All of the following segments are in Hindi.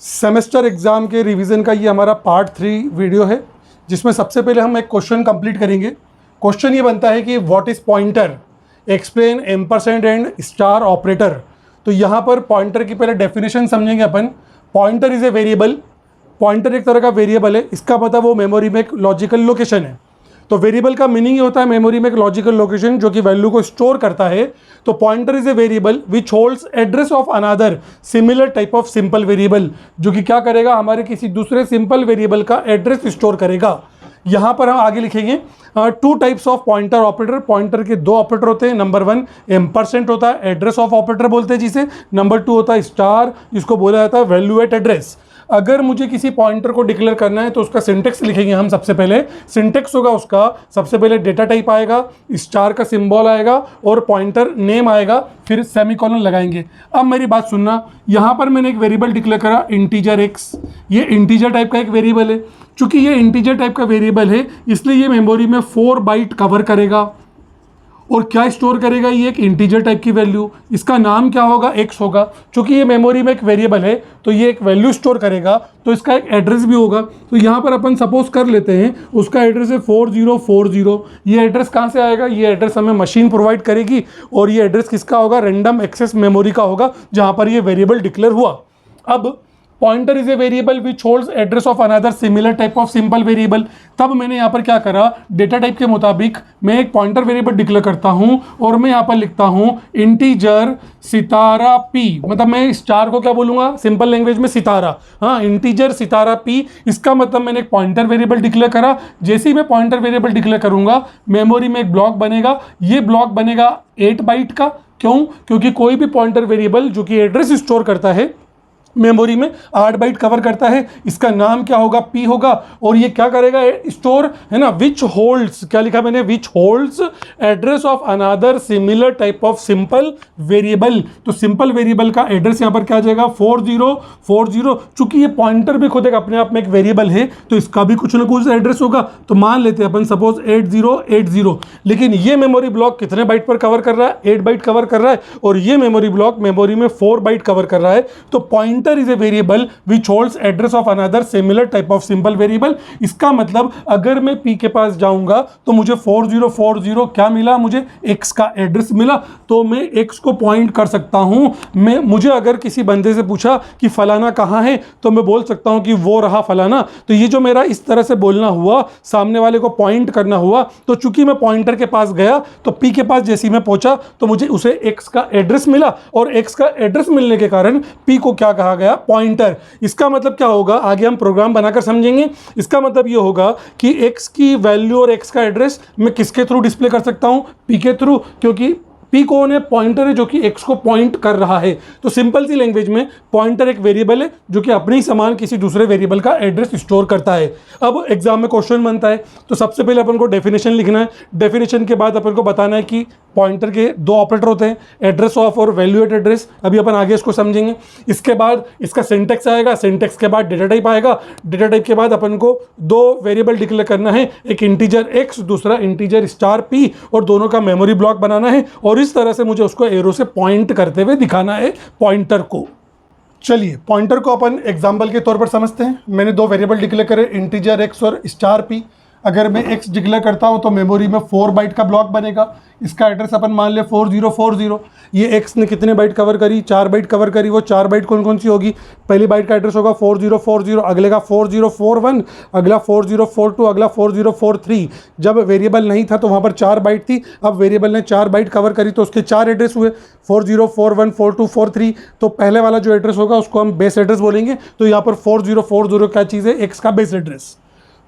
सेमेस्टर एग्ज़ाम के रिवीजन का ये हमारा पार्ट 3 वीडियो है, जिसमें सबसे पहले हम एक क्वेश्चन कंप्लीट करेंगे। क्वेश्चन ये बनता है कि what is pointer, explain ampersand and star operator. तो यहाँ पर पॉइंटर की पहले डेफिनेशन समझेंगे अपन। Pointer is a variable. Pointer एक तरह का वेरिएबल है, इसका मतलब वो मेमोरी में एक लॉजिकल लोकेशन है। तो वेरिएबल का मीनिंग ये होता है मेमोरी में एक लॉजिकल लोकेशन जो कि वैल्यू को स्टोर करता है। तो pointer is a variable which holds address of another similar type of simple variable, जो कि क्या करेगा, हमारे किसी दूसरे सिंपल वेरिएबल का एड्रेस स्टोर करेगा। यहाँ पर हम आगे लिखेंगे two types of pointer operator. Pointer के दो ऑपरेटर होते हैं। नंबर 1 एम्परसेंट होता है, एड्रेस ऑफ ऑपरेटर बोलते हैं जिसे। नंबर 2 होता है स्टार, जिसको बोला जाता है वैल्यू एट एड्रेस। अगर मुझे किसी पॉइंटर को डिक्लेयर करना है तो उसका सिंटेक्स लिखेंगे हम। सबसे पहले सिंटेक्स होगा उसका, सबसे पहले डेटा टाइप आएगा, स्टार का सिंबल आएगा और पॉइंटर नेम आएगा, फिर सेमीकोलन लगाएंगे। अब मेरी बात सुनना, यहाँ पर मैंने एक वेरिएबल डिक्लेयर करा इंटीजर एक्स। ये इंटीजर टाइप का एक वेरिएबल है। चूंकि ये इंटीजर टाइप का वेरिएबल है इसलिए ये मेमोरी में 4 बाइट कवर करेगा। और क्या स्टोर करेगा, ये एक इंटीजर टाइप की वैल्यू। इसका नाम क्या होगा, एक्स होगा। चूंकि ये मेमोरी में एक वेरिएबल है तो ये एक वैल्यू स्टोर करेगा, तो इसका एक एड्रेस भी होगा। तो यहाँ पर अपन सपोज कर लेते हैं उसका एड्रेस है 4040। ये एड्रेस कहाँ से आएगा, ये एड्रेस हमें मशीन प्रोवाइड करेगी और ये एड्रेस किसका होगा, रैंडम एक्सेस मेमोरी का होगा जहाँ पर ये वेरिएबल डिक्लेयर हुआ। अब pointer is a variable which holds address of another similar type of simple variable. तब मैंने यहाँ पर क्या करा, डेटा टाइप के मुताबिक मैं एक पॉइंटर वेरिएबल डिक्लेयर करता हूँ और मैं यहाँ पर लिखता हूँ इंटीजर सितारा पी। मतलब मैं स्टार को क्या बोलूँगा, सिंपल लैंग्वेज में सितारा। हाँ, इंटीजर सितारा पी, इसका मतलब मैंने एक पॉइंटर वेरिएबल डिक्लेयर करा। जैसे ही मैं पॉइंटर वेरिएबल डिक्लेयर करूँगा मेमोरी में एक ब्लॉक बनेगा। ये ब्लॉक बनेगा 8 बाइट का। क्यों, क्योंकि कोई भी पॉइंटर वेरिएबल जो कि एड्रेस स्टोर करता है मेमोरी में 8 बाइट कवर करता है। इसका नाम क्या होगा, पी होगा। और ये क्या करेगा, स्टोर है ना, विच होल्ड्स, क्या लिखा मैंने, विच holds address of another similar type of simple variable. तो सिंपल वेरिएबल का एड्रेस यहाँ पर क्या आ जाएगा, 4040। चूंकि ये पॉइंटर भी खुद एक अपने आप में एक वेरिएबल है तो इसका भी कुछ ना कुछ एड्रेस होगा। तो मान लेते हैं अपन सपोज 8080। लेकिन ये मेमोरी ब्लॉक कितने बाइट पर कवर कर रहा है, 8 बाइट कवर कर रहा है। और ये मेमोरी ब्लॉक मेमोरी में 4 बाइट कवर कर रहा है। तो point is a variable which holds address of another similar type of simple variable। इसका मतलब अगर मैं P के पास जाऊंगा तो मुझे 4040 क्या मिला, मुझे X का एड्रेस मिला। तो मैं X को पॉइंट कर सकता हूं। मुझे अगर किसी बंदे से पूछा कि फलाना कहाँ है तो मैं बोल सकता हूं कि वो रहा फलाना। तो ये जो मेरा इस तरह से बोलना हुआ, सामने वाले को पॉइंट करना हुआ। तो चूंकि मैं पॉइंटर के पास गया तो P के पास जैसे ही मैं पहुंचा तो मुझे उसे X का एड्रेस मिला और X का एड्रेस मिलने के कारण P को क्या कहा गया, पॉइंटर। इसका मतलब क्या होगा, आगे हम प्रोग्राम बनाकर समझेंगे। इसका मतलब ये होगा कि x की वैल्यू और x का एड्रेस मैं किसके थ्रू डिस्प्ले कर सकता हूं, p के थ्रू, क्योंकि p कौन है, पॉइंटर है जो कि x को पॉइंट कर रहा है। तो सिंपल सी लैंग्वेज में पॉइंटर एक वेरिएबल है जो कि अपने ही समान किसी दूसरे वेरिएबल का एड्रेस स्टोर करता है। अब एग्जाम में क्वेश्चन बनता है तो सबसे पहले अपन को डेफिनेशन लिखना है। डेफिनेशन के बाद अपन को बताना है कि पॉइंटर के 2 ऑपरेटर होते हैं, एड्रेस ऑफ और वैल्यू एट एड्रेस। अभी अपन आगे इसको समझेंगे। इसके बाद इसका सिंटेक्स आएगा, सिंटेक्स के बाद डेटा टाइप आएगा, डेटा टाइप के बाद अपन को 2 वेरिएबल डिक्लेयर करना है, एक इंटीजर एक्स, दूसरा इंटीजर स्टार पी, और दोनों का मेमोरी ब्लॉक बनाना है। और इस तरह से मुझे उसको एरो से पॉइंट करते हुए दिखाना है पॉइंटर को। चलिए पॉइंटर को अपन एग्जाम्पल के तौर पर समझते हैं। मैंने 2 वेरिएबल डिक्लेयर करे, इंटीजर एक्स और स्टार पी। अगर मैं x डिक्लेयर करता हूं तो मेमोरी में 4 बाइट का ब्लॉक बनेगा। इसका एड्रेस अपन मान ले 4040। ये x ने कितने बाइट कवर करी, 4 बाइट कवर करी। वो 4 बाइट कौन कौन सी होगी, पहली बाइट का एड्रेस होगा 4040, अगले का 4041, अगला 4042, अगला 4043। जब वेरिएबल नहीं था तो वहाँ पर 4 बाइट थी, अब वेरिएबल ने 4 बाइट कवर करी तो उसके 4 एड्रेस हुए, 4041, 42, 43। तो पहले वाला जो एड्रेस होगा उसको हम बेस एड्रेस बोलेंगे। तो यहाँ पर 4040 क्या चीज़ है, x का बेस एड्रेस।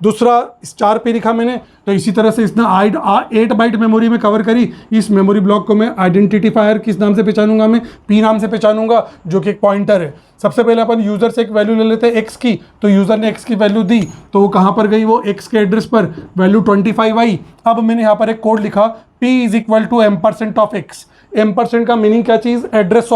दूसरा स्टार पे लिखा मैंने, तो इसी तरह से इसने 8 बाइट मेमोरी में कवर करी। इस मेमोरी ब्लॉक को मैं आइडेंटिफायर किस नाम से पहचानूंगा, मैं पी नाम से पहचानूंगा, जो कि एक पॉइंटर है। सबसे पहले अपन यूज़र से एक वैल्यू ले लेते हैं एक्स की। तो यूज़र ने एक्स की वैल्यू दी तो वो कहाँ पर गई, वो एक्स के एड्रेस पर वैल्यू 25 आई। अब मैंने यहाँ पर एक कोड लिखा, P is equal to ampersand of X. Ampersand का मीनिंग क्या चीज़, एड्रेस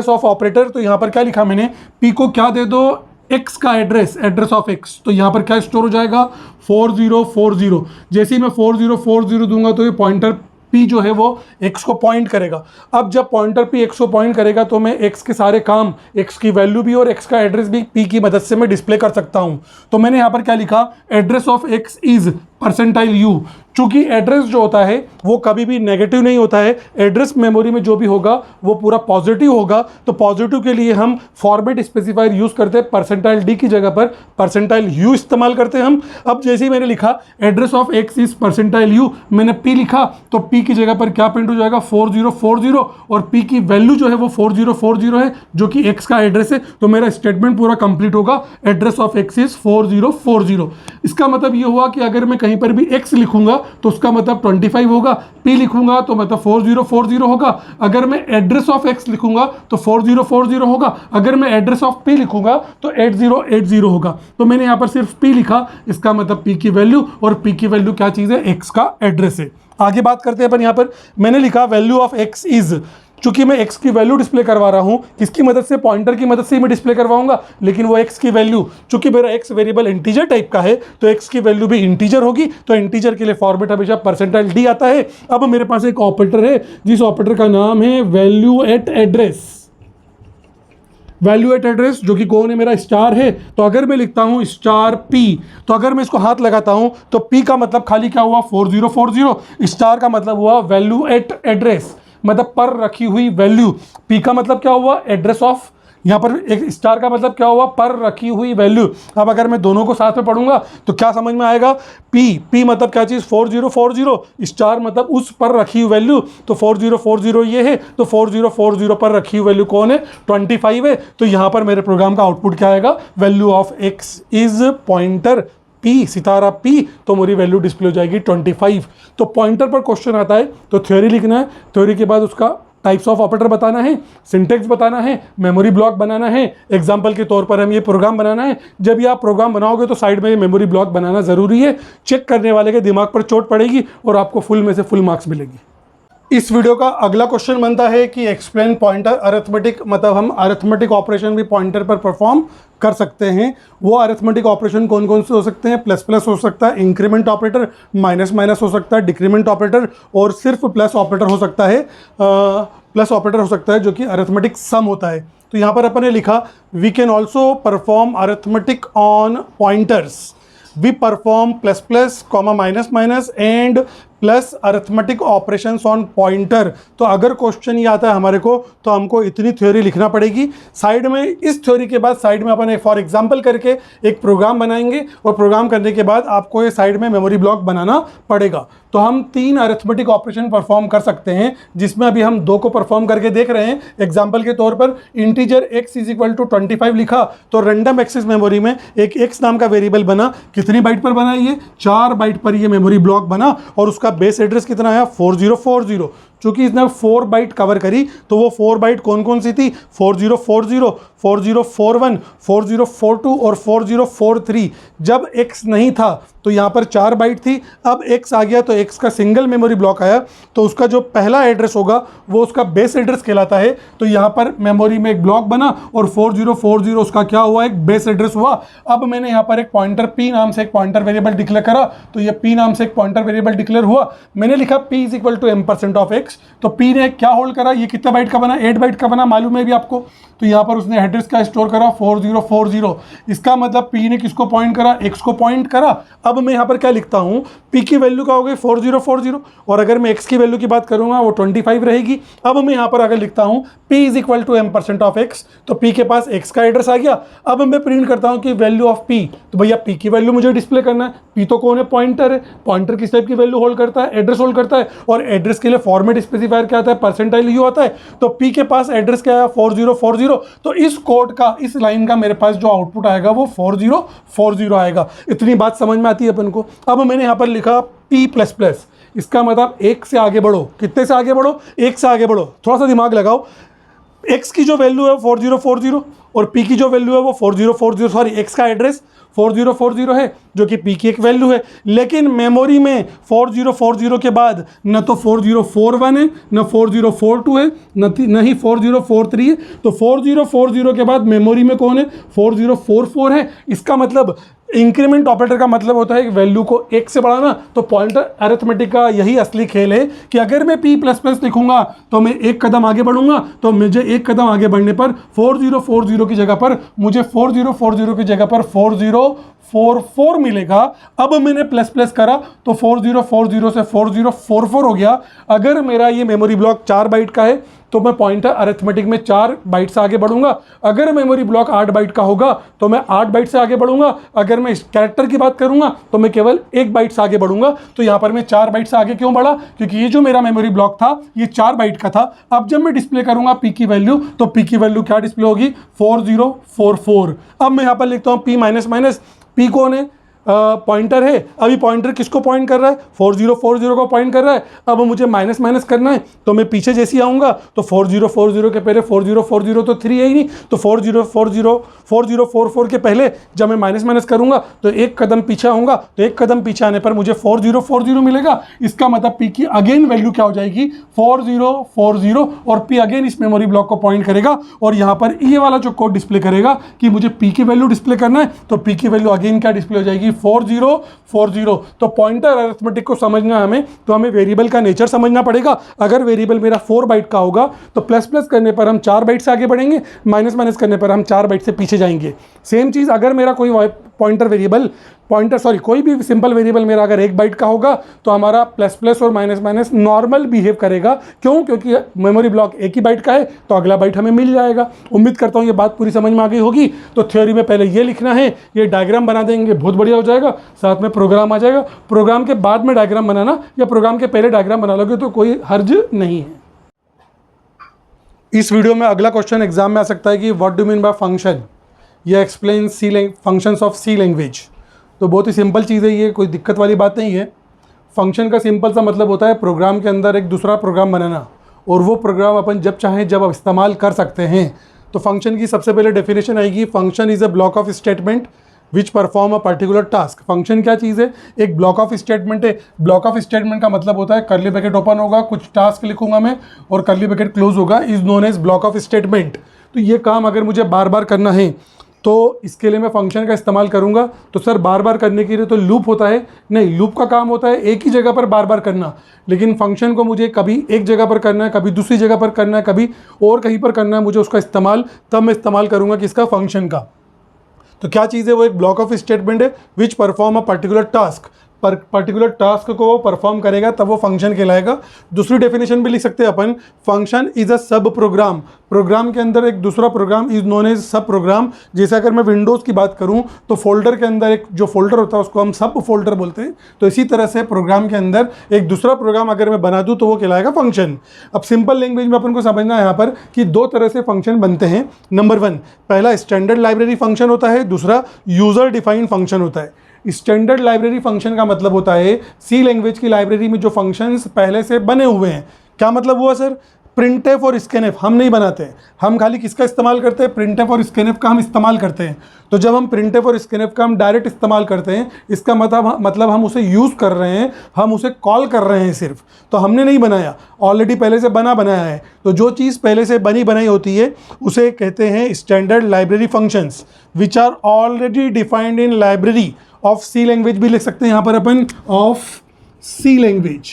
ऑफ ऑपरेटर। तो यहाँ पर क्या लिखा मैंने, पी को क्या दे दो, x का एड्रेस ऑफ x। तो यहाँ पर क्या स्टोर हो जाएगा, 4040। जैसे ही मैं 4040 दूंगा तो ये पॉइंटर P जो है वो x को पॉइंट करेगा। अब जब पॉइंटर P x को पॉइंट करेगा तो मैं x के सारे काम, x की वैल्यू भी और x का एड्रेस भी P की मदद से मैं डिस्प्ले कर सकता हूं। तो मैंने यहां पर क्या लिखा, address of x is percentile u। चूंकि एड्रेस जो होता है वो कभी भी नेगेटिव नहीं होता है, एड्रेस मेमोरी में जो भी होगा वो पूरा पॉजिटिव होगा। तो पॉजिटिव के लिए हम फॉर्मेट स्पेसिफायर यूज करते हैं, परसेंटाइल डी की जगह पर परसेंटाइल यू इस्तेमाल करते हैं हम। अब जैसे ही मैंने लिखा address of x is percentile you, मैंने पी लिखा तो पी की जगह पर क्या प्रिंट हो जाएगा, 4040, और पी की वैल्यू जो है वो 4040 है जो कि एक्स का एड्रेस है। तो मेरा स्टेटमेंट पूरा कंप्लीट होगा, एड्रेस ऑफ एक्स इज 4040। इसका मतलब ये हुआ कि अगर मैं कहीं पर भी एक्स लिखूंगा तो उसका मतलब 25 होगा, P लिखूंगा तो मतलब 4040 होगा। अगर मैं एड्रेस ऑफ X लिखूंगा तो 4040 होगा, अगर मैं एड्रेस ऑफ P लिखूंगा तो 8080 होगा। तो मैंने यहां पर सिर्फ P लिखा, इसका मतलब P की वैल्यू, और P की वैल्यू क्या चीज है, X का एड्रेस है। आगे बात करते हैं अपन, यहां पर मैंने लिखा वैल्यू ऑफ X इज, चूंकि मैं x की वैल्यू डिस्प्ले करवा रहा हूं, किसकी मदद से, पॉइंटर की मदद से मैं डिस्प्ले करवाऊंगा, लेकिन वो x की वैल्यू, चूंकि मेरा x वेरिएबल इंटीजर टाइप का है तो x की वैल्यू भी इंटीजर होगी। तो इंटीजर के लिए फॉर्मेट हमेशा परसेंटाइल डी आता है। अब मेरे पास एक ऑपरेटर है जिस ऑपरेटर का नाम है value eight address. Value eight address जो कि कौन है, मेरा स्टार है। तो अगर मैं लिखता हूं स्टार p, तो अगर मैं इसको हाथ लगाता हूं तो p का मतलब खाली क्या हुआ, 4040, स्टार का मतलब हुआ वैल्यू एट एड्रेस, मतलब पर रखी हुई वैल्यू। P का मतलब क्या हुआ, एड्रेस ऑफ, यहाँ पर एक स्टार का मतलब क्या हुआ, पर रखी हुई वैल्यू। अब अगर मैं दोनों को साथ में पढ़ूंगा तो क्या समझ में आएगा, P मतलब क्या चीज़, 4040, स्टार मतलब उस पर रखी हुई वैल्यू। तो 4040 ये है, तो 4040 पर रखी हुई वैल्यू कौन है, 25 है। तो यहाँ पर मेरे प्रोग्राम का आउटपुट क्या आएगा, value of x is pointer P, Sitara P, तो मेरी वैल्यू डिस्प्ले हो जाएगी 25। तो पॉइंटर पर क्वेश्चन आता है तो थ्योरी लिखना है, थ्योरी के बाद उसका टाइप्स ऑफ ऑपरेटर बताना है, सिंटेक्स बताना है, मेमोरी ब्लॉक बनाना है। एग्जांपल के तौर पर हम ये प्रोग्राम बनाना है। जब ये आप प्रोग्राम बनाओगे तो साइड में ये मेमोरी ब्लॉक बनाना जरूरी है, चेक करने वाले के दिमाग पर चोट पड़ेगी और आपको फुल में से फुल मार्क्स मिलेगी। इस वीडियो का अगला क्वेश्चन बनता है कि एक्सप्लेन पॉइंटर अरिथमेटिक, मतलब हम अरिथमेटिक ऑपरेशन भी पॉइंटर पर परफॉर्म कर सकते हैं। वो अरिथमेटिक ऑपरेशन कौन कौन से हो सकते हैं, प्लस प्लस हो सकता है, इंक्रीमेंट ऑपरेटर, माइनस माइनस हो सकता है, डिक्रीमेंट ऑपरेटर, और सिर्फ प्लस ऑपरेटर हो सकता है, प्लस ऑपरेटर हो सकता है जो कि अरिथमेटिक सम होता है। तो यहाँ पर अपन ने लिखा we can also perform arithmetic on pointers, we perform plus plus comma minus minus and plus arithmetic operations on pointer. तो अगर क्वेश्चन ये आता है हमारे को तो हमको इतनी थ्योरी लिखना पड़ेगी। साइड में इस थ्योरी के बाद साइड में अपन फॉर एग्जांपल करके एक प्रोग्राम बनाएंगे और प्रोग्राम करने के बाद आपको ये साइड में मेमोरी ब्लॉक बनाना पड़ेगा। तो हम 3 अरिथमेटिक ऑपरेशन परफॉर्म कर सकते हैं, जिसमें अभी हम 2 को परफॉर्म करके देख रहे हैं। एग्जाम्पल के तौर पर integer x is equal to 25 लिखा तो रैंडम एक्सेस मेमोरी में एक x नाम का वेरिएबल बना। कितनी बाइट पर बना, ये 4 बाइट पर ये मेमोरी ब्लॉक बना और उसका बेस एड्रेस कितना आया, 4040। चूंकि इसने 4 बाइट कवर करी तो वो 4 बाइट कौन कौन सी थी, 4040, 4041, 4042 और 4043। जब x नहीं था तो यहाँ पर 4 बाइट थी, अब x आ गया तो x का सिंगल मेमोरी ब्लॉक आया तो उसका जो पहला एड्रेस होगा वो उसका बेस एड्रेस कहलाता है। तो यहाँ पर मेमोरी में एक ब्लॉक बना और 4040 उसका क्या हुआ, एक बेस एड्रेस हुआ। अब मैंने यहाँ पर एक पॉइंटर p नाम से एक पॉइंटर वेरिएबल डिक्लेयर करा, तो ये p नाम से एक पॉइंटर वेरिएबल डिक्लेयर हुआ। मैंने लिखा p is equal to m% of x, तो p ने क्या होल्ड करा, ये कितना बाइट का बना, 8 बाइट का बना, मालूम है भी आपको। तो यहाँ पर उसने एड्रेस का स्टोर करा 4040, इसका मतलब p ने किसको पॉइंट करा, x को पॉइंट करा। अब मैं यहाँ पर क्या लिखता हूँ, p की वैल्यू क्या हो गई 4040, और अगर मैं x की वैल्यू की बात करूँगा वो 25 रहेगी। अब मैं यहाँ पर अगर लिखता हूँ p is equal to m% of x, तो p के पास x का एड्रेस आ गया। अब मैं प्रिंट करता हूँ कि वैल्यू ऑफ p, तो भैया p की वैल्यू मुझे डिस्प्ले करना है। p तो कौन है, पॉइंटर है। पॉइंटर किस टाइप की वैल्यू होल्ड करता है, एड्रेस होल्ड करता है, और एड्रेस के लिए फॉर्मेट स्पेसिफायर क्या आता है, परसेंटाइल यू आता है। तो p के पास एड्रेस क्या है, 4040। तो इस कोड का, इस लाइन का मेरे पास जो आउटपुट आएगा वो 4040 आएगा। इतनी बात समझ में आती है अपन को। अब मैंने यहाँ पर लिखा p++, इसका मतलब 1 से आगे बढ़ो। कितने से आगे बढ़ो, 1 से आगे बढ़ो। थोड़ा सा दिमाग लगाओ, x की जो वैल्यू है 4040 और p की जो वैल्यू है वो 4040, सॉरी x का एड्रेस 4040 है जो कि p की एक वैल्यू है। लेकिन मेमोरी में 4040 के बाद न तो 4041 है, न 4042 है, न ही 4043 है। तो 4040 के बाद मेमोरी में कौन है, 4044 है। इसका मतलब इंक्रीमेंट ऑपरेटर का मतलब होता है कि वैल्यू को 1 से बढ़ाना। तो पॉइंटर अरिथमेटिक का यही असली खेल है कि अगर मैं p प्लस प्लस लिखूंगा तो मैं एक कदम आगे बढ़ूंगा, तो मुझे एक कदम आगे बढ़ने पर 4040 की जगह पर मुझे 4040 की जगह पर 4044 मिलेगा। अब मैंने प्लस प्लस करा तो 4040 से 4044 हो गया। अगर मेरा ये मेमोरी ब्लॉक 4 बाइट का है तो मैं पॉइंटर अरिथमेटिक में 4 बाइट से आगे बढ़ूंगा। अगर मेमोरी ब्लॉक 8 बाइट का होगा तो मैं 8 बाइट से आगे बढ़ूंगा। अगर मैं कैरेक्टर की बात करूंगा तो मैं केवल 1 बाइट से आगे बढ़ूंगा। तो यहाँ पर मैं 4 बाइट से आगे क्यों बढ़ा? क्योंकि ये जो मेरा मेमोरी ब्लॉक था ये 4 बाइट का था। अब जब मैं डिस्प्ले करूंगा पी की वैल्यू, तो पी की वैल्यू क्या डिस्प्ले होगी? 4044। अब मैं यहाँ पर लिखता हूँ पी माइनस माइनस, पी कौन है? पॉइंटर है। अभी पॉइंटर किसको पॉइंट कर रहा है? 4040 को पॉइंट कर रहा है। अब मुझे माइनस माइनस करना है तो मैं पीछे जैसे आऊँगा तो 4040 के पहले 4040 तो 3 है ही नहीं, तो 4044 के पहले जब मैं माइनस माइनस करूँगा तो एक कदम पीछे आऊँगा, तो एक कदम पीछे आने पर मुझे 4040 मिलेगा। इसका मतलब पी की अगेन वैल्यू क्या हो जाएगी? 4040, और पी अगेन इस मेमोरी ब्लॉक को पॉइंट करेगा और यहाँ पर ये वाला जो कोड डिस्प्ले करेगा कि मुझे पी की वैल्यू डिस्प्ले करना है, तो पी की वैल्यू अगेन क्या डिस्प्ले हो जाएगी? 4040। तो पॉइंटर अरिथमेटिक को समझना हमें, तो हमें वेरिएबल का नेचर समझना पड़ेगा। अगर वेरिएबल मेरा 4 बाइट का होगा तो प्लस प्लस करने पर हम 4 बाइट से आगे बढ़ेंगे, माइनस माइनस करने पर हम 4 बाइट से पीछे जाएंगे। सेम चीज़ अगर मेरा कोई कोई भी सिंपल वेरिएबल मेरा अगर 1 बाइट का होगा तो हमारा प्लस प्लस और माइनस माइनस नॉर्मल बिहेव करेगा। क्यों? क्योंकि मेमोरी ब्लॉक 1 ही बाइट का है तो अगला बाइट हमें मिल जाएगा। उम्मीद करता हूँ ये बात पूरी समझ में आ गई होगी। तो थ्योरी में पहले ये लिखना है, ये डायग्राम बना देंगे, बहुत बढ़िया हो जाएगा, साथ में प्रोग्राम आ जाएगा। प्रोग्राम के बाद में डायग्राम बनाना या प्रोग्राम के पहले डायग्राम बना लोगे तो कोई हर्ज नहीं है। इस वीडियो में अगला क्वेश्चन एग्जाम में आ सकता है कि what do mean by function, या explain functions of C language. तो बहुत ही सिंपल चीज़ है, ये कोई दिक्कत वाली बात नहीं है। फंक्शन का सिंपल सा मतलब होता है प्रोग्राम के अंदर एक दूसरा प्रोग्राम बनाना, और वो प्रोग्राम अपन जब चाहें जब इस्तेमाल कर सकते हैं। तो फंक्शन की सबसे पहले डेफिनेशन आएगी, function is a block of statement which perform a particular task. Function क्या चीज़ है? एक ब्लॉक ऑफ स्टेटमेंट है। ब्लॉक ऑफ स्टेटमेंट का मतलब होता है कर्ली ब्रैकेट ओपन होगा, कुछ टास्क लिखूंगा मैं और कर्ली ब्रैकेट क्लोज होगा, is known as block of statement. तो ये काम अगर मुझे बार बार करना है तो इसके लिए मैं फंक्शन का इस्तेमाल करूंगा। तो सर बार बार करने के लिए तो लूप होता है? नहीं, लूप का काम होता है एक ही जगह पर बार बार करना, लेकिन फंक्शन को मुझे कभी एक जगह पर करना है, कभी दूसरी जगह पर करना है, कभी और कहीं पर करना है, मुझे उसका इस्तेमाल तब मैं इस्तेमाल करूंगा किसका? फंक्शन का। तो क्या चीज़ है? वो एक ब्लॉक ऑफ स्टेटमेंट है विच perform a particular task. Particular task को वो परफॉर्म करेगा तब वो फंक्शन कहलाएगा। दूसरी डेफिनेशन भी लिख सकते हैं अपन, फंक्शन इज अ सब प्रोग्राम। प्रोग्राम के अंदर एक दूसरा प्रोग्राम इज नोन एज सब प्रोग्राम। जैसे अगर मैं विंडोज़ की बात करूं तो फोल्डर के अंदर एक जो फोल्डर होता है उसको हम सब फोल्डर बोलते हैं। तो इसी तरह से प्रोग्राम के अंदर एक दूसरा प्रोग्राम अगर मैं बना दूं तो वो कहलाएगा फंक्शन। अब सिंपल लैंग्वेज में अपन को समझना है यहाँ पर कि 2 तरह से फंक्शन बनते हैं। नंबर 1, पहला स्टैंडर्ड लाइब्रेरी फंक्शन होता है, दूसरा यूज़र डिफाइंड फंक्शन होता है। स्टैंडर्ड लाइब्रेरी फंक्शन का मतलब होता है सी लैंग्वेज की लाइब्रेरी में जो फंक्शंस पहले से बने हुए हैं। क्या मतलब हुआ सर? प्रिंटफ और स्कैनफ हम नहीं बनाते हैं, हम खाली किसका इस्तेमाल करते हैं? प्रिंटफ और स्कैनफ का हम इस्तेमाल करते हैं। तो जब हम प्रिंटफ और स्कैनफ का हम डायरेक्ट इस्तेमाल करते हैं, इसका मतलब हम उसे यूज़ कर रहे हैं, हम उसे कॉल कर रहे हैं सिर्फ। तो हमने नहीं बनाया, ऑलरेडी पहले से बनाया है। तो जो चीज़ पहले से बनी बनाई होती है उसे कहते हैं standard library functions which are already defined in library of C language भी लिख सकते हैं यहाँ पर अपन, ऑफ सी लैंग्वेज,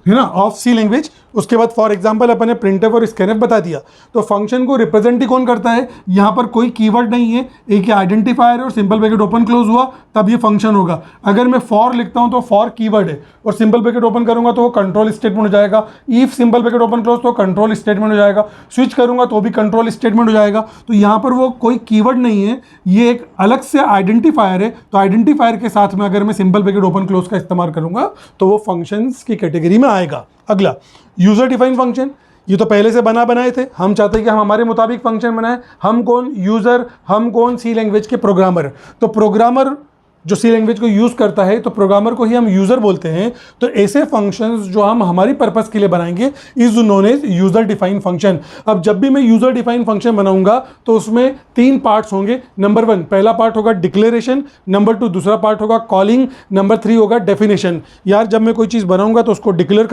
है ना, ऑफ सी लैंग्वेज। उसके बाद फॉर एग्जांपल अपन ने प्रिंटफ और स्कैनफ बता दिया। तो फंक्शन को रिप्रेजेंट ही कौन करता है? यहाँ पर कोई कीवर्ड नहीं है, एक आइडेंटिफायर है और सिंपल ब्रैकेट ओपन क्लोज हुआ तब ये फंक्शन होगा। अगर मैं फॉर लिखता हूँ तो फॉर कीवर्ड है और सिंपल ब्रैकेट ओपन करूंगा तो वो कंट्रोल स्टेटमेंट हो जाएगा। If simple bracket open close तो कंट्रोल स्टेटमेंट हो जाएगा। स्विच करूंगा तो भी कंट्रोल स्टेटमेंट हो जाएगा। तो यहाँ पर वो कोई कीवर्ड नहीं है, ये एक अलग से आइडेंटिफायर है। तो आइडेंटिफायर के साथ में अगर मैं सिंपल ब्रैकेट ओपन क्लोज का इस्तेमाल करूंगा तो वो फंक्शंस की कैटेगरी में आएगा। अगला यूजर डिफाइंड फंक्शन, ये तो पहले से बनाए थे, हम चाहते हैं कि हम हमारे मुताबिक फंक्शन बनाएं। हम कौन? यूजर। हम कौन? सी लैंग्वेज के प्रोग्रामर। तो प्रोग्रामर जो सी लैंग्वेज को यूज़ करता है, तो प्रोग्रामर को ही हम यूज़र बोलते हैं। तो ऐसे फंक्शंस जो हम हमारी पर्पस के लिए बनाएंगे is known as user defined function. अब जब भी मैं यूज़र डिफाइंड फंक्शन बनाऊंगा तो उसमें 3 पार्ट्स होंगे। नंबर 1 पहला पार्ट होगा डिक्लेरेशन, नंबर 2 दूसरा पार्ट होगा कॉलिंग, नंबर 3 होगा डेफिनेशन। यार जब मैं कोई चीज़ बनाऊंगा तो उसको डिक्लेयर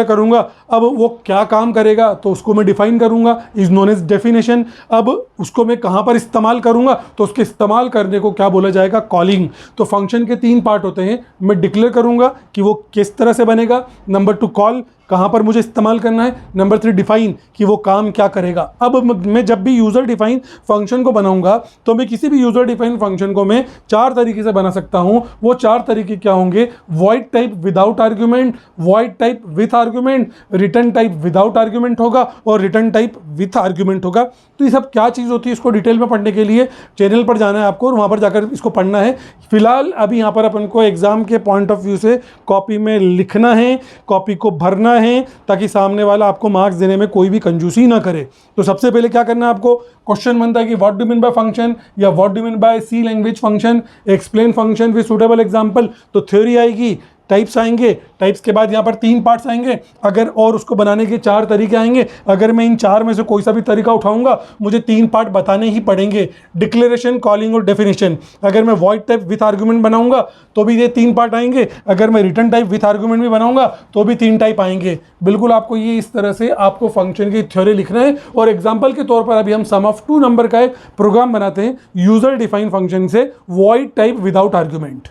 करूंगा, अब वो क्या काम करेगा तो उसको मैं डिफाइन करूंगा, इज नोन एज डेफिनेशन। अब उसको मैं कहाँ पर इस्तेमाल करूंगा तो उसके इस्तेमाल करने को क्या बोला जाएगा, कॉलिंग। तो फंक्शन के 3 पार्ट होते हैं, मैं डिक्लेयर करूंगा कि वो किस तरह से बनेगा, नंबर 2 कॉल कहाँ पर मुझे इस्तेमाल करना है, नंबर 3 डिफाइन कि वो काम क्या करेगा। अब मैं जब भी यूज़र डिफाइन फंक्शन को बनाऊंगा तो मैं किसी भी यूज़र डिफाइन फंक्शन को मैं 4 तरीके से बना सकता हूँ। वो 4 तरीके क्या होंगे, void type without argument, void type with argument, return type without argument होगा और रिटर्न टाइप विथ आर्ग्यूमेंट होगा। तो ये सब क्या चीज़ होती है, इसको डिटेल में पढ़ने के लिए चैनल पर जाना है आपको और वहाँ पर जाकर इसको पढ़ना है। फिलहाल अभी यहाँ पर अपन को एग्जाम के पॉइंट ऑफ व्यू से कॉपी में लिखना है, कॉपी को भरना है, ताकि सामने वाला आपको मार्क्स देने में कोई भी कंजूसी ना करे। तो सबसे पहले क्या करना है आपको, क्वेश्चन बनता है कि what do mean by function या what do mean by C language function, explain function with suitable example. तो थ्योरी आएगी, टाइप्स आएंगे, टाइप्स के बाद यहाँ पर 3 पार्ट्स आएंगे, अगर और उसको बनाने के 4 तरीके आएंगे। अगर मैं इन 4 में से कोई सा भी तरीका उठाऊंगा मुझे 3 पार्ट बताने ही पड़ेंगे, डिक्लेरेशन, कॉलिंग और डेफिनेशन। अगर मैं वॉइड टाइप विथ आर्गूमेंट बनाऊंगा तो भी ये 3 पार्ट आएंगे, अगर मैं रिटर्न टाइप विथ आर्गूमेंट भी बनाऊंगा तो भी 3 टाइप आएंगे। बिल्कुल आपको ये इस तरह से आपको फंक्शन की थ्योरी लिखना है। और एग्जाम्पल के तौर पर अभी हम सम ऑफ 2 नंबर का एक प्रोग्राम बनाते हैं यूजर डिफाइन फंक्शन से, void type without argument.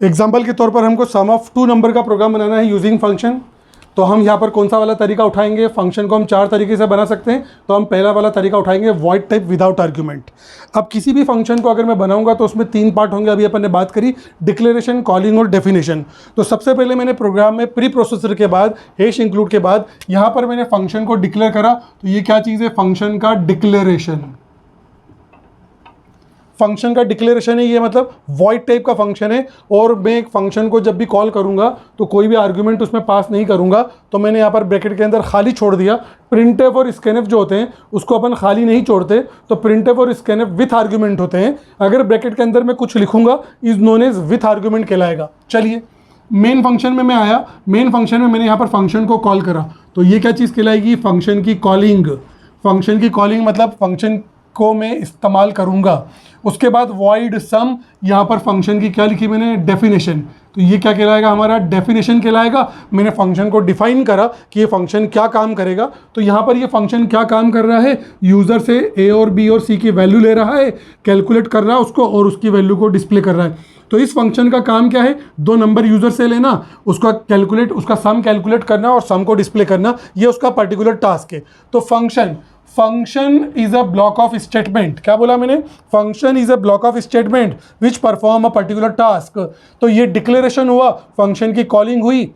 Example के तौर पर हमको सम ऑफ 2 नंबर का प्रोग्राम बनाना है यूजिंग फंक्शन। तो हम यहाँ पर कौन सा वाला तरीका उठाएंगे, फंक्शन को हम 4 तरीके से बना सकते हैं। तो हम पहला वाला तरीका उठाएंगे वॉइड टाइप विदाउट आर्ग्यूमेंट। अब किसी भी फंक्शन को अगर मैं बनाऊंगा तो उसमें 3 पार्ट होंगे, अभी अपन ने बात करी, डिक्लेरेशन, कॉलिंग और डेफिनेशन। तो सबसे पहले मैंने प्रोग्राम में प्री प्रोसेसर के बाद हैश इंक्लूड के बाद यहाँ पर मैंने फंक्शन को डिक्लेयर करा। तो ये क्या चीज़ है, फंक्शन का डिक्लेरेशन। फंक्शन का डिक्लेरेशन है ये, मतलब वॉइड टाइप का फंक्शन है और मैं एक फंक्शन को जब भी कॉल करूंगा तो कोई भी आर्गुमेंट उसमें पास नहीं करूंगा। तो मैंने यहाँ पर ब्रैकेट के अंदर खाली छोड़ दिया। प्रिंटफ और स्कैनफ जो होते हैं उसको अपन खाली नहीं छोड़ते, तो प्रिंटफ और स्कैनफ विथ आर्गुमेंट होते हैं। अगर ब्रैकेट के अंदर मैं कुछ लिखूंगा is known as with argument कहलाएगा। चलिए मेन फंक्शन में मैं आया, मेन फंक्शन में मैंने यहाँ पर फंक्शन को कॉल करा, तो ये क्या चीज़ कहलाएगी, फंक्शन की कॉलिंग। फंक्शन की कॉलिंग मतलब फंक्शन को मैं इस्तेमाल करूंगा। उसके बाद वॉइड सम, यहाँ पर फंक्शन की क्या लिखी मैंने, डेफिनेशन। तो ये क्या कहलाएगा, हमारा डेफिनेशन कहलाएगा। मैंने फंक्शन को डिफाइन करा कि ये फंक्शन क्या काम करेगा। तो यहाँ पर ये फंक्शन क्या काम कर रहा है, यूज़र से ए और बी और सी की वैल्यू ले रहा है, कैलकुलेट कर रहा है उसको और उसकी वैल्यू को डिस्प्ले कर रहा है। तो इस फंक्शन का काम क्या है, 2 नंबर यूज़र से लेना, उसका कैलकुलेट, उसका सम कैलकुलेट करना और सम को डिस्प्ले करना, ये उसका पर्टिकुलर टास्क है। तो function is a block of statement. क्या बोला मैंने, function is a block of statement which perform a particular task. तो ये डिक्लेरेशन हुआ, फंक्शन की कॉलिंग हुई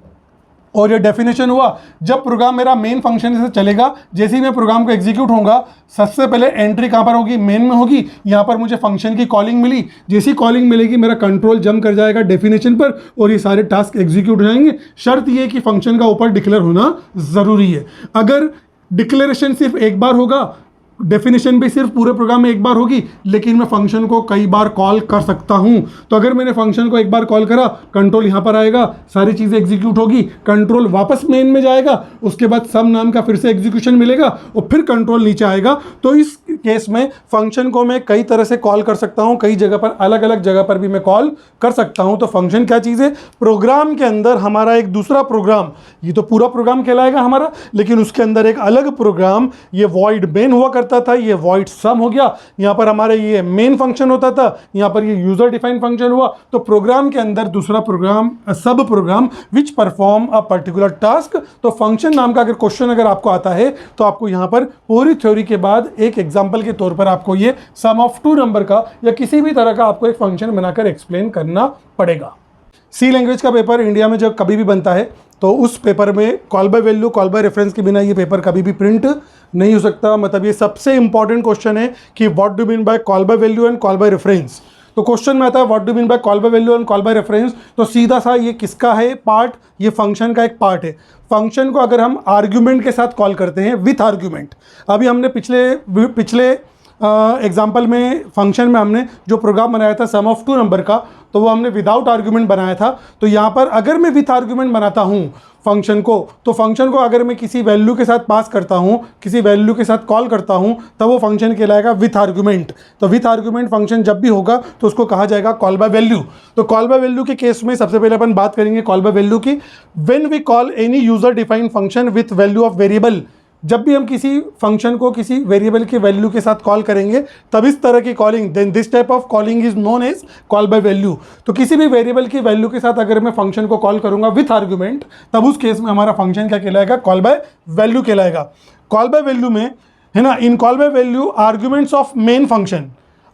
और ये डेफिनेशन हुआ। जब प्रोग्राम मेरा मेन फंक्शन से चलेगा, जैसे ही मैं प्रोग्राम को एग्जीक्यूट होगा, सबसे पहले एंट्री कहाँ पर होगी, मेन में होगी। यहाँ पर मुझे फंक्शन की कॉलिंग मिली, जैसी कॉलिंग मिलेगी मेरा कंट्रोल जंप कर जाएगा डेफिनेशन पर और ये सारे टास्क एग्जीक्यूट हो जाएंगे। शर्त ये कि फंक्शन का ऊपर डिक्लेयर होना ज़रूरी है। अगर डिक्लेरेशन सिर्फ एक बार होगा, डेफिनेशन भी सिर्फ पूरे प्रोग्राम में एक बार होगी, लेकिन मैं फंक्शन को कई बार कॉल कर सकता हूं। तो अगर मैंने फंक्शन को एक बार कॉल करा, कंट्रोल यहां पर आएगा, सारी चीज़ें एग्जीक्यूट होगी, कंट्रोल वापस मेन में जाएगा, उसके बाद सम नाम का फिर से एग्जीक्यूशन मिलेगा और फिर कंट्रोल नीचे आएगा। तो इस केस में फंक्शन को मैं कई तरह से कॉल कर सकता हूं, कई जगह पर, अलग अलग जगह पर भी मैं कॉल कर सकता हूं। तो फंक्शन क्या चीज़ है, प्रोग्राम के अंदर हमारा एक दूसरा प्रोग्राम, ये तो पूरा प्रोग्राम कहलाएगा हमारा, लेकिन उसके अंदर एक अलग प्रोग्राम, ये वॉइड मेन हुआ करता था, ये वॉइड सम हो गया। यहां पर हमारे ये मेन फंक्शन होता था, यहां पर ये यूजर डिफाइंड फंक्शन हुआ। तो प्रोग्राम के अंदर दूसरा प्रोग्राम, सब program which perform a particular task. तो फंक्शन नाम का अगर क्वेश्चन अगर आपको आता है तो आपको यहां पर पूरी थ्योरी के बाद एक एग्जांपल के तौर पर आपको ये सम ऑफ 2 नंबर का या किसी भी तरह का आपको एक फंक्शन बनाकर एक्सप्लेन करना पड़ेगा। सी लैंग्वेज का पेपर इंडिया में जब कभी भी बनता है तो उस पेपर में call by value, call by reference के बिना ये पेपर कभी भी प्रिंट नहीं हो सकता। मतलब ये सबसे इंपॉर्टेंट क्वेश्चन है कि what do mean bye call by value and call by reference. तो क्वेश्चन में आता है what do mean bye call by value and call by reference, तो सीधा सा ये किसका है पार्ट, ये फंक्शन का एक पार्ट है। फंक्शन को अगर हम आर्ग्यूमेंट के साथ कॉल करते हैं, विथ आर्ग्यूमेंट, अभी हमने पिछले एग्जाम्पल में फंक्शन में हमने जो प्रोग्राम बनाया था सम ऑफ टू नंबर का, तो वो हमने विदाउट आर्ग्यूमेंट बनाया था। तो यहाँ पर अगर मैं विथ आर्ग्यूमेंट बनाता हूँ फंक्शन को, तो फंक्शन को अगर मैं किसी वैल्यू के साथ पास करता हूँ, किसी वैल्यू के साथ कॉल करता हूँ, तब वो फंक्शन कहलाएगा विथ आर्ग्यूमेंट। तो विथ आर्ग्यूमेंट फंक्शन जब भी होगा तो उसको कहा जाएगा कॉल बाय वैल्यू। तो कॉल बाय वैल्यू के केस में सबसे पहले अपन बात करेंगे कॉल बाय वैल्यू की। When we call any user defined function with value of variable, जब भी हम किसी फंक्शन को किसी वेरिएबल के वैल्यू के साथ कॉल करेंगे तब इस तरह की calling, then this type of calling is known as call by value. तो किसी भी वेरिएबल की वैल्यू के साथ अगर मैं फंक्शन को कॉल करूंगा विथ आर्ग्यूमेंट, तब उस केस में हमारा फंक्शन क्या कहलाएगा, कॉल बाय वैल्यू कहलाएगा। कॉल बाय वैल्यू में है ना, in call by value arguments of main function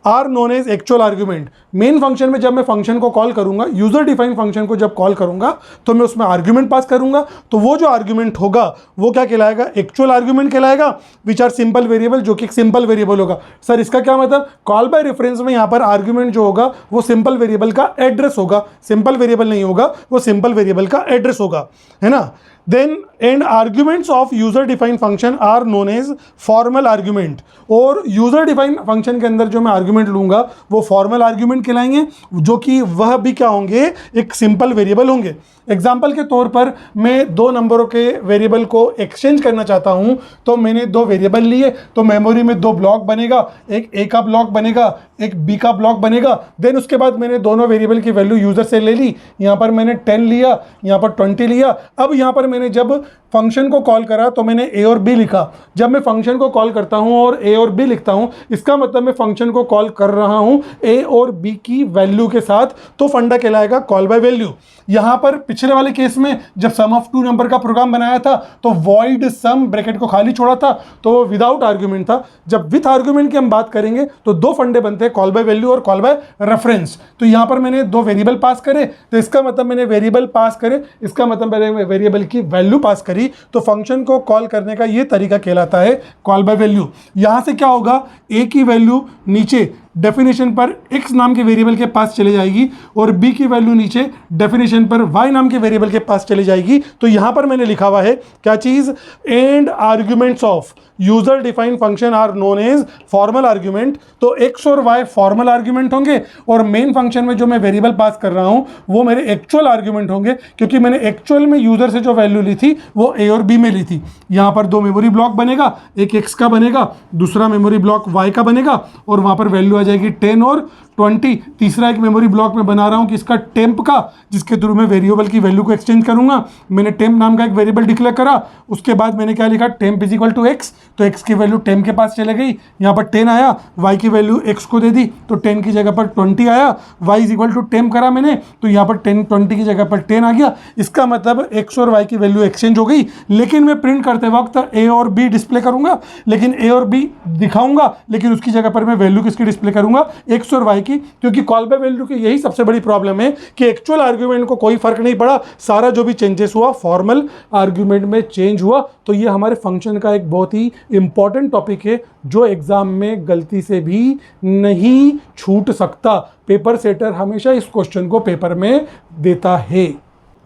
are known as actual argument. Main function में जब मैं फंक्शन को कॉल करूंगा, यूजर डिफाइंड फंक्शन को जब कॉल करूंगा, तो मैं उसमें आर्ग्यूमेंट पास करूंगा। तो वो जो आर्ग्यूमेंट होगा वो क्या कहलाएगा, एक्चुअल आर्ग्यूमेंट कहलाएगा, विच आर सिंपल वेरिएबल, जो कि एक सिंपल वेरिएबल होगा। सर इसका क्या मतलब, कॉल बाय रेफरेंस में यहाँ पर आर्ग्यूमेंट जो होगा वो सिंपल वेरिएबल का एड्रेस होगा, सिंपल वेरिएबल नहीं होगा, वो सिंपल वेरिएबल का एड्रेस होगा, है ना। Then and arguments of user defined function are known as formal argument. और यूजर डिफाइंड फंक्शन के अंदर जो मैं आर्ग्यूमेंट लूंगा वो फॉर्मल आर्ग्यूमेंट कहलाएंगे, जो कि वह भी क्या होंगे, एक सिंपल वेरिएबल होंगे। एग्जाम्पल के तौर पर मैं दो नंबरों के वेरिएबल को एक्सचेंज करना चाहता हूं, तो मैंने दो वेरिएबल लिए, तो मेमोरी में दो ब्लॉक बनेगा, एक ए का ब्लॉक बनेगा, एक बी का ब्लॉक बनेगा। देन उसके बाद मैंने दोनों वेरिएबल की वैल्यू यूजर से ले ली, यहाँ पर मैंने 10 लिया, यहाँ पर 20 लिया। अब यहाँ पर मैंने जब फंक्शन को कॉल करा तो मैंने ए और बी लिखा। जब मैं फंक्शन को कॉल करता हूं और ए और बी लिखता हूं, इसका मतलब मैं फंक्शन को कॉल कर रहा हूं ए और बी की वैल्यू के साथ, तो फंडा कहलाएगा कॉल बाय वैल्यू। यहां पर पिछले वाले केस में जब सम ऑफ टू नंबर का प्रोग्राम बनाया था तो वॉइड सम ब्रैकेट को खाली छोड़ा था, तो वो विदाउट आर्ग्यूमेंट था। जब विथ आर्ग्यूमेंट की हम बात करेंगे तो दो फंडे बनते हैं, कॉल बाय वैल्यू और कॉल बाय रेफरेंस। तो यहां पर मैंने दो वेरिएबल पास करे, तो इसका मतलब मैंने वेरिएबल पास करे, इसका मतलब मैंने वेरिएबल की वैल्यू पास करी, तो फंक्शन को कॉल करने का ये तरीका कहलाता है कॉल बाय वैल्यू। यहां से क्या होगा, ए की वैल्यू नीचे डेफिनेशन पर x नाम के वेरिएबल के पास चले जाएगी और b की वैल्यू नीचे डेफिनेशन पर y नाम के वेरिएबल के पास चली जाएगी। तो यहां पर मैंने लिखा हुआ है क्या चीज, and arguments of user defined function are known as formal argument. तो x और y फॉर्मल आर्ग्यूमेंट होंगे और मेन फंक्शन में जो मैं वेरिएबल पास कर रहा हूं वो मेरे एक्चुअल आर्ग्यूमेंट होंगे, क्योंकि मैंने एक्चुअल में यूजर से जो वैल्यू ली थी वो a और b में ली थी। यहां पर दो मेमोरी ब्लॉक बनेगा, एक x का बनेगा, दूसरा मेमोरी ब्लॉक y का बनेगा, और वहां पर वैल्यू आ जाएगी 10 और 20। तीसरा एक मेमोरी ब्लॉक में बना रहा हूं कि इसका टेम्प का, जिसके थ्रू मैं वेरिएबल की वैल्यू को एक्सचेंज करूंगा। मैंने टेम्प नाम का एक वेरिएबल डिक्लेयर करा, उसके बाद मैंने क्या लिखा, temp is equal to x. तो एक्स की वैल्यू टेम्प के पास चले गई, यहाँ पर 10 आया, वाई की वैल्यू एक्स को दे दी तो 10 की जगह पर 20 आया, y is equal to temp करा मैंने, तो यहाँ पर 10 20 की जगह पर 10 आ गया। इसका मतलब एक्स और वाई की वैल्यू एक्सचेंज हो गई। लेकिन मैं प्रिंट करते वक्त ए और बी डिस्प्ले करूंगा, लेकिन ए और बी दिखाऊंगा, लेकिन उसकी जगह पर मैं वैल्यू किसकी डिस्प्ले करूंगा, एक्स और वाई की। क्योंकि कॉल बाय वैल्यू की यही सबसे बड़ी प्रॉब्लम है कि एक्चुअल आर्ग्यूमेंट को कोई फर्क नहीं पड़ा, सारा जो भी चेंजेस हुआ फॉर्मल आर्ग्यूमेंट में चेंज हुआ। तो ये हमारे फंक्शन का एक बहुत ही इंपॉर्टेंट टॉपिक है जो एग्जाम में गलती से भी नहीं छूट सकता। पेपर सेटर हमेशा इस क्वेश्चन को पेपर में देता है।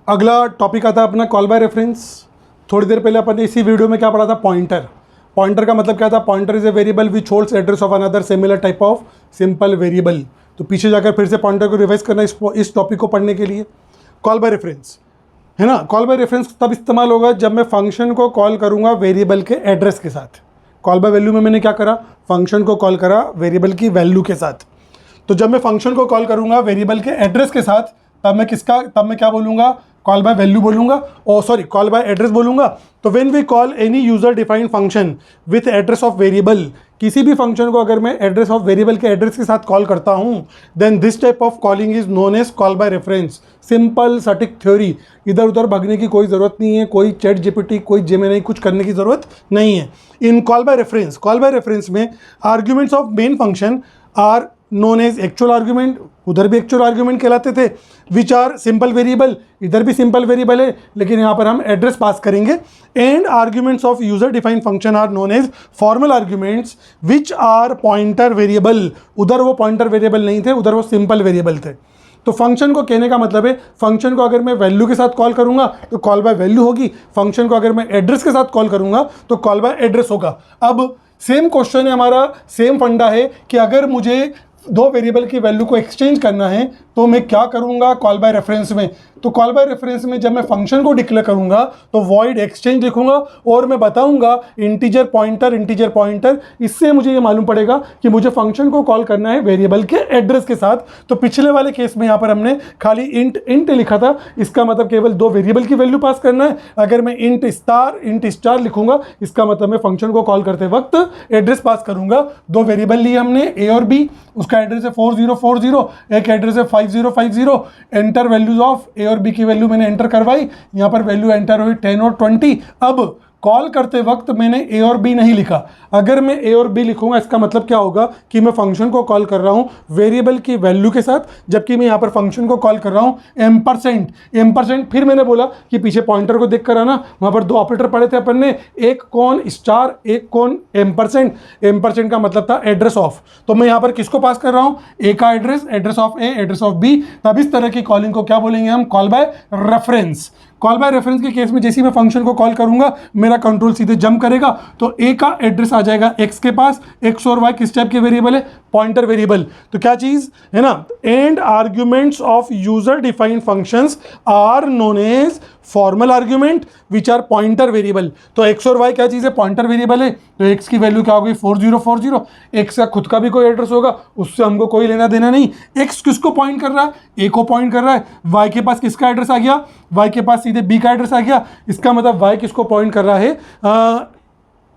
अगला टॉपिक आता है अपना कॉल बाय रेफरेंस। थोड़ी देर पहले अपन ने इसी वीडियो में क्या पढ़ा था, पॉइंटर। पॉइंटर का मतलब क्या था, pointer is a variable which holds address of another similar type of simple variable. तो पीछे जाकर फिर से पॉइंटर को रिवाइज करना इस टॉपिक को पढ़ने के लिए। कॉल बाय रेफरेंस है ना, कॉल बाय रेफरेंस तब इस्तेमाल होगा जब मैं फंक्शन को कॉल करूंगा वेरिएबल के एड्रेस के साथ। कॉल बाय वैल्यू में मैंने क्या करा, फंक्शन को कॉल करा वेरिएबल की वैल्यू के साथ। तो जब मैं फंक्शन को कॉल करूंगा वेरिएबल के एड्रेस के साथ, तब मैं क्या बोलूंगा, कॉल बाय वैल्यू बोलूंगा, सॉरी कॉल बाय एड्रेस बोलूंगा। तो when we call any user defined function with address of variable, किसी भी फंक्शन को अगर मैं एड्रेस ऑफ वेरिएबल के एड्रेस के साथ कॉल करता हूं, then this type of calling is known as call by reference. Simple सटिक थ्योरी, इधर उधर भागने की कोई ज़रूरत नहीं है, कोई चैट जीपीटी, कोई जेमिनी कुछ करने की ज़रूरत नहीं है। इन कॉल बाय रेफरेंस में arguments of main function are known as actual argument, उधर भी एक्चुअल आर्ग्यूमेंट कहलाते थे, विच आर सिंपल वेरिएबल, इधर भी सिंपल वेरिएबल है लेकिन यहाँ पर हम एड्रेस पास करेंगे। And arguments of user defined function are known as formal arguments which are pointer variable. उधर वो पॉइंटर वेरिएबल नहीं थे, उधर वो सिंपल वेरिएबल थे। तो फंक्शन को कहने का मतलब है, फंक्शन को अगर मैं वैल्यू के साथ कॉल करूंगा तो कॉल बाय वैल्यू होगी, फंक्शन को अगर मैं एड्रेस के साथ कॉल करूंगा तो कॉल बाय एड्रेस होगा। अब सेम क्वेश्चन है हमारा, सेम फंडा है कि अगर मुझे दो वेरिएबल की वैल्यू को एक्सचेंज करना है तो मैं क्या करूंगा कॉल बाय रेफरेंस में। तो कॉल बाय रेफरेंस में जब मैं फंक्शन को डिक्लेयर करूंगा तो वॉइड एक्सचेंज लिखूंगा और मैं बताऊंगा इंटीजर पॉइंटर। इससे मुझे ये मालूम पड़ेगा कि मुझे फंक्शन को कॉल करना है वेरिएबल के एड्रेस के साथ। तो पिछले वाले केस में यहाँ पर हमने खाली इंट लिखा था, इसका मतलब केवल दो वेरिएबल की वैल्यू पास करना है। अगर मैं इंट स्टार लिखूंगा इसका मतलब मैं फंक्शन को कॉल करते वक्त एड्रेस पास करूंगा। दो वेरिएबल लिए हमने ए और बी, उसका एड्रेस है 4040, एक एड्रेस है 5050। एंटर वैल्यूज ऑफ ए और बी की वैल्यू मैंने एंटर करवाई, यहाँ पर वैल्यू एंटर हुई 10 और 20। अब कॉल करते वक्त मैंने ए और बी नहीं लिखा। अगर मैं ए और बी लिखूंगा इसका मतलब क्या होगा कि मैं फंक्शन को कॉल कर रहा हूं वेरिएबल की वैल्यू के साथ, जबकि मैं यहां पर फंक्शन को कॉल कर रहा हूं एम्परसेंट। फिर मैंने बोला कि पीछे पॉइंटर को देख कर आना, वहां पर दो ऑपरेटर पढ़े थे अपन ने, एक कौन स्टार, एक कौन एम्परसेंट का मतलब था एड्रेस ऑफ। तो मैं यहां पर किसको पास कर रहा हूं, ए का address of a, address of b. तब इस तरह की कॉलिंग को क्या बोलेंगे हम, call by reference. Call by reference के केस में जैसे ही मैं फंक्शन को कॉल करूंगा मेरा कंट्रोल सीधे जंप करेगा, तो ए का एड्रेस आ जाएगा एक्स के पास। एक्स और वाई किस टाइप के वेरिएबल है, पॉइंटर वेरिएबल। तो क्या चीज है ना, and arguments of user defined functions are known as formal argument which are pointer variable. तो एक्स और वाई क्या चीज है, पॉइंटर वेरिएबल है। तो एक्स की वैल्यू क्या होगी 4040, एक्स का खुद का भी कोई एड्रेस होगा, उससे हमको कोई लेना देना नहीं। एक्स किसको पॉइंट कर रहा है, ए को पॉइंट कर रहा है। वाई के पास किसका एड्रेस आ गया, वाई के पास सीधे बी का एड्रेस आ गया। इसका मतलब वाई किसको पॉइंट कर रहा है,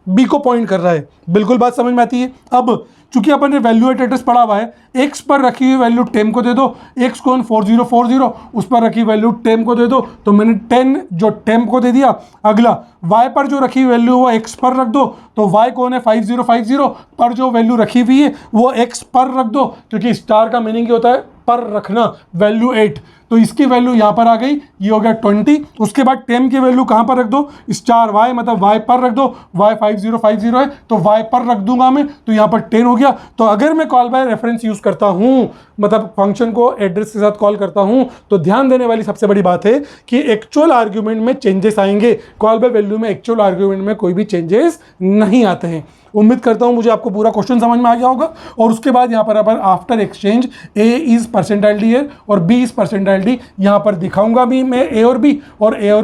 बी को पॉइंट कर रहा है। बिल्कुल बात समझ में आती है। अब चूंकि अपन ने वैल्यू एट एड्रेस पढ़ा हुआ है, एक्स पर रखी हुई वैल्यू टेम को दे दो, एक्स कौन 4040, उस पर रखी वैल्यू टेम को दे दो, तो मैंने 10 जो टेम को दे दिया। अगला वाई पर जो रखी वैल्यू वो एक्स पर रख दो, तो वाई कौन है 5050 पर जो वैल्यू रखी हुई है वो एक्स पर रख दो, क्योंकि स्टार का मीनिंग क्या होता है, पर रखना, वैल्यू 8। तो इसकी वैल्यू यहाँ पर आ गई, ये हो गया 20। उसके बाद टेम की वैल्यू कहाँ पर रख दो, स्टार वाई मतलब वाई पर रख दो, वाई 5050 है तो वाई पर रख दूंगा मैं, तो यहाँ पर 10 हो गया। तो अगर मैं कॉल बाय रेफरेंस यूज करता हूँ, मतलब फंक्शन को एड्रेस के साथ कॉल करता हूँ, तो ध्यान देने वाली सबसे बड़ी बात है कि एक्चुअल आर्ग्यूमेंट में चेंजेस आएंगे, कॉल बाय वैल्यू में एक्चुअल आर्ग्यूमेंट में कोई भी चेंजेस नहीं आते हैं। उम्मीद करता हूं मुझे आपको पूरा क्वेश्चन समझ में आ गया होगा। और उसके बाद यहाँ पर अपन after exchange A is percentile D है और बी इज परसेंटाइल डी, यहाँ पर दिखाऊंगा भी मैं ए और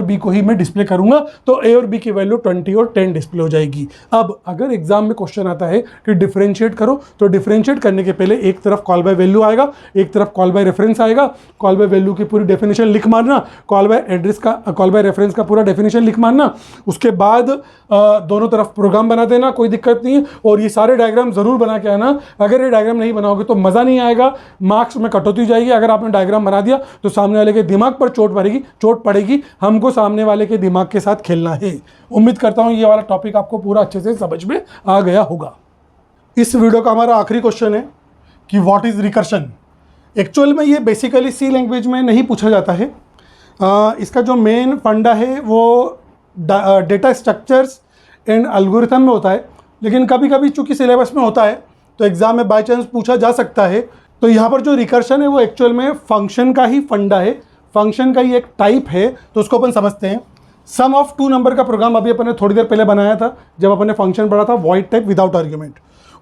बी को ही मैं डिस्प्ले करूंगा। तो ए और बी की वैल्यू 20 और 10 डिस्प्ले हो जाएगी। अब अगर एग्जाम में क्वेश्चन आता है कि डिफरेंशिएट करो, तो डिफरेंशिएट करने के पहले एक तरफ कॉल बाय वैल्यू आएगा, एक तरफ कॉल बाय रेफरेंस आएगा। कॉल बाय वैल्यू की पूरी डेफिनेशन लिख मारना, कॉल बाय रेफरेंस का पूरा डेफिनेशन लिख मारना। उसके बाद दोनों तरफ प्रोग्राम बना देना, कोई दिक्कत नहीं है। और ये सारे डायग्राम जरूर बना के आना, अगर ये डायग्राम नहीं बनाओगे तो मजा नहीं आएगा, मार्क्स में कटौती हो जाएगी। अगर आपने डायग्राम बना दिया तो सामने वाले के दिमाग पर चोट पड़ेगी। हमको सामने वाले के दिमाग के साथ खेलना है। उम्मीद करता हूं ये वाला टॉपिक आपको पूरा अच्छे से समझ में आ गया होगा। इस वीडियो का हमारा आखिरी क्वेश्चन है कि व्हाट इज रिकर्शन। एक्चुअल में ये बेसिकली सी लैंग्वेज में नहीं पूछा जाता है। इसका जो मेन फंडा है वो डेटा स्ट्रक्चर्स एंड एल्गोरिथम में होता है, लेकिन कभी कभी चूंकि सिलेबस में होता है तो एग्जाम में बाय चांस पूछा जा सकता है। तो यहाँ पर जो रिकर्शन है वो एक्चुअल में फंक्शन का ही फंडा है, फंक्शन का ही एक टाइप है। तो उसको अपन समझते हैं। सम ऑफ 2 नंबर का प्रोग्राम अभी अपन ने थोड़ी देर पहले बनाया था जब अपन ने फंक्शन पढ़ा था, वॉइड टाइप विदाउट आर्ग्यूमेंट।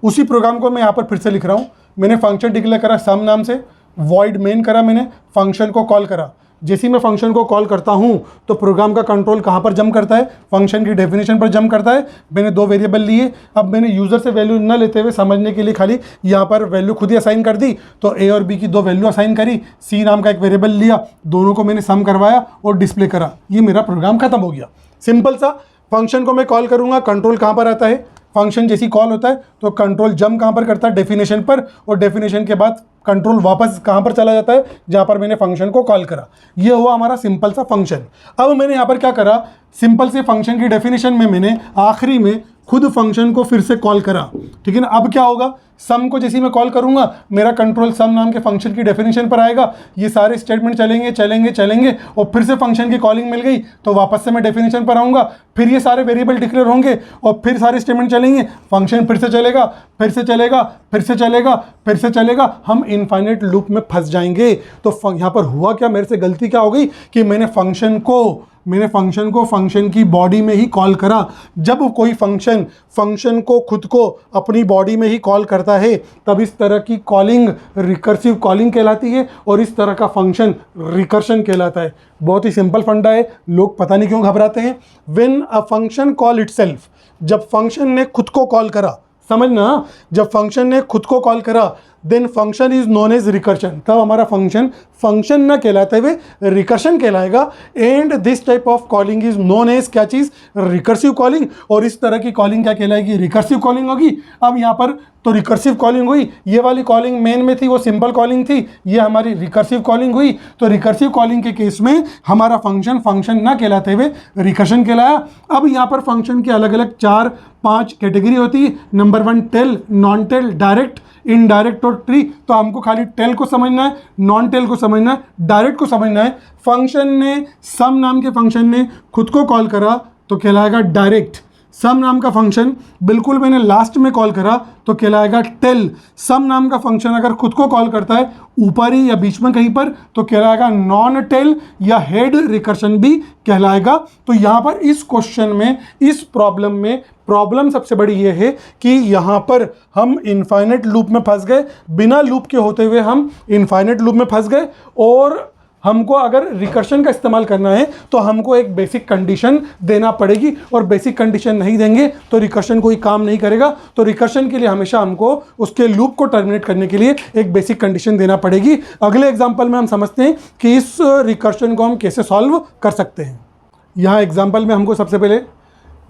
उसी प्रोग्राम को मैं यहाँ पर फिर से लिख रहा हूँ। मैंने फंक्शन डिक्लेयर करा सम नाम से, वॉइड मेन करा, मैंने फंक्शन को कॉल करा। जैसे ही मैं फंक्शन को कॉल करता हूं तो प्रोग्राम का कंट्रोल कहां पर जंप करता है, फंक्शन की डेफिनेशन पर जंप करता है। मैंने 2 वेरिएबल लिए, अब मैंने यूजर से वैल्यू न लेते हुए समझने के लिए खाली यहां पर वैल्यू खुद ही असाइन कर दी। तो ए और बी की 2 वैल्यू असाइन करी, सी नाम का एक वेरिएबल लिया, दोनों को मैंने सम करवाया और डिस्प्ले करा। ये मेरा प्रोग्राम खत्म हो गया। सिंपल सा। फंक्शन को मैं कॉल करूंगा, कंट्रोल कहां पर आता है, फंक्शन जैसी कॉल होता है तो कंट्रोल जंप कहां पर करता है, डेफिनेशन पर, और डेफिनेशन के बाद कंट्रोल वापस कहां पर चला जाता है, जहां पर मैंने फंक्शन को कॉल करा। ये हुआ हमारा सिंपल सा फंक्शन। अब मैंने यहां पर क्या करा, सिंपल से फंक्शन की डेफिनेशन में मैंने आखिरी में खुद फंक्शन को फिर से कॉल करा। ठीक है ना। अब क्या होगा, सम को जैसे ही मैं कॉल करूंगा मेरा कंट्रोल सम नाम के फंक्शन की डेफिनेशन पर आएगा, ये सारे स्टेटमेंट चलेंगे चलेंगे चलेंगे और फिर से फंक्शन की कॉलिंग मिल गई तो वापस से मैं डेफिनेशन पर आऊँगा, फिर ये सारे वेरिएबल डिक्लेयर होंगे और फिर सारे स्टेटमेंट चलेंगे, फंक्शन फिर से चलेगा फिर से चलेगा फिर से चलेगा फिर से चलेगा, हम इनफाइनाइट लूप में फंस जाएंगे। तो यहाँ पर हुआ क्या, मेरे से गलती क्या हो गई कि मैंने फंक्शन को फंक्शन की बॉडी में ही कॉल करा। जब कोई फंक्शन को खुद को अपनी बॉडी में ही कॉल करता है तब इस तरह की कॉलिंग रिकर्सिव कॉलिंग कहलाती है और इस तरह का फंक्शन रिकर्शन कहलाता है। बहुत ही सिंपल फंडा है, लोग पता नहीं क्यों घबराते हैं। When a function call itself, जब फंक्शन ने खुद को कॉल करा, समझना, जब फंक्शन ने खुद को कॉल करा then function is known as recursion, तब हमारा फंक्शन न कहलाते हुए रिकर्शन कहलाएगा। And this type of calling is known as क्या चीज़, रिकर्सिव कॉलिंग। और इस तरह की कॉलिंग क्या कहलाएगी, रिकर्सिव कॉलिंग होगी। अब यहाँ पर तो रिकर्सिव कॉलिंग हुई, ये वाली कॉलिंग मेन में थी वो सिंपल कॉलिंग थी, ये हमारी रिकर्सिव कॉलिंग हुई। तो रिकर्सिव कॉलिंग के केस में हमारा फंक्शन ना कहलाते हुए रिकर्शन कहलाया। अब यहाँ पर फंक्शन की अलग अलग 4-5 कैटेगरी होती है। Number 1 tail, non tail, direct, indirect और ट्री। तो हमको खाली टेल को समझना है, नॉन टेल को समझना है, डायरेक्ट को समझना है। फंक्शन ने, सम नाम के फंक्शन ने खुद को कॉल करा तो कहलाएगा डायरेक्ट। सम नाम का फंक्शन बिल्कुल मैंने लास्ट में कॉल करा तो कहलाएगा टेल। सम नाम का फंक्शन अगर खुद को कॉल करता है ऊपर ही या बीच में कहीं पर तो कहलाएगा नॉन टेल या हेड रिकर्शन भी कहलाएगा। तो यहाँ पर इस क्वेश्चन में, इस प्रॉब्लम में प्रॉब्लम सबसे बड़ी ये है कि यहाँ पर हम इनफाइनाइट लूप में फंस गए, बिना लूप के होते हुए हम इनफाइनाइट लूप में फंस गए। और हमको अगर रिकर्शन का इस्तेमाल करना है तो हमको एक बेसिक कंडीशन देना पड़ेगी और बेसिक कंडीशन नहीं देंगे तो रिकर्शन कोई काम नहीं करेगा। तो रिकर्शन के लिए हमेशा हमको उसके लूप को टर्मिनेट करने के लिए एक बेसिक कंडीशन देना पड़ेगी। अगले एग्जांपल में हम समझते हैं कि इस रिकर्शन को हम कैसे सॉल्व कर सकते हैं। यहाँ एग्जाम्पल में हमको सबसे पहले